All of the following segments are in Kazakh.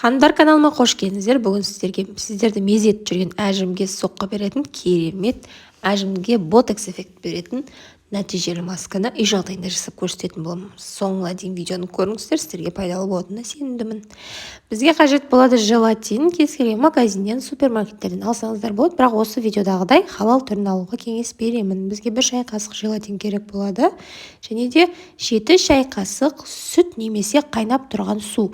Ханымдар, каналыма қош келдіңіздер. Бүгін сіздерді мезет жүрген әжімге соққы беретін керемет, әжімге ботекс эффект беретін нәтижелі масканы үй жағдайында жасап көрсететін боламын. Соңына дейін видеоны көріңіздер, сіздерге пайдалы болатынына сенімдімін. Бізге қажет болады желатин, кез келген магазиннен, супермаркеттерден алсаңыздар болады, бірақ осы видеодағыдай халал түрін алуға кеңес беремін. Бізге 1 шай қасық желатин керек болады, және де 7 шай қасық сүт немесе қайнап тұрған су.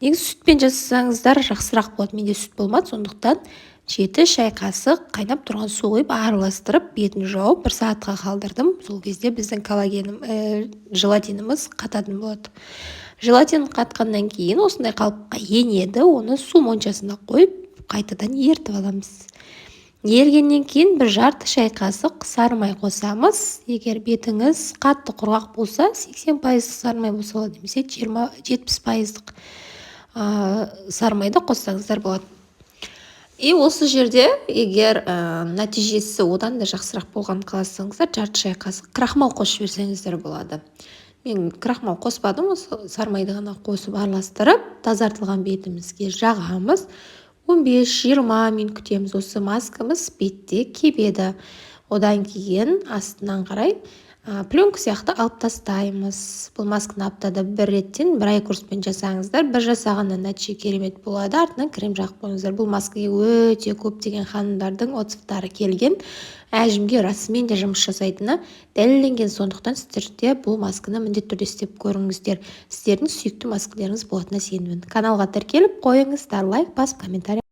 Негізі сүтпен жасасаңыздар жақсырақ болады. Менде сүт болмады, сондықтан 7 шай қасық қайнап тұрған су құйып араластырып, бетін жауып 1 сағатқа қалдырдым. Сол кезде біздің желатиніміз қататын болады. Желатин қатқаннан кейін осындай қалыпқа енеді, оны су моншасына қойып, қайтадан ертіп аламыз. Ергеннен кейін 1 жарты шай қасық сары май қосамыз. Егер бетіңіз қатты құрғақ болса, 80% сары май болса болады, немесе 70% сары майды қоссаңыздар болады. И осы жерде егер нәтижесі одан да жақсырақ болған қаласаңыздар, жарты шай қасық крахмал қосып жіберсеңіздер болады. Мен крахмал қоспадым, осы сары майды ғана қосып араластырып, тазартылған бетімізге жағамыз. 15-20 минут күтеміз. Осы маскамыз бетте кебеді. Одан кейін астынан қарай пленка сияқты алып тастаймыз. Бұл масканы аптада 1 реттен 1 ай курспен жасаңыздар. 1 жасағаннан нәтиже керемет болады. Артынан крем жағып қойыңыздар. Бұл маскаға өте көптеген ханымдардың отзывтары келген. Әжімге расымен де жұмыс жасайтыны дәлелденген, сондықтан сіздер де бұл масканы міндетті түрде істеп көріңіздер. Сіздердің сүйікті маскаларыңыз болатынына сенімдімін. Каналға тіркеліп қойыңыздар, лайк басып, комментарий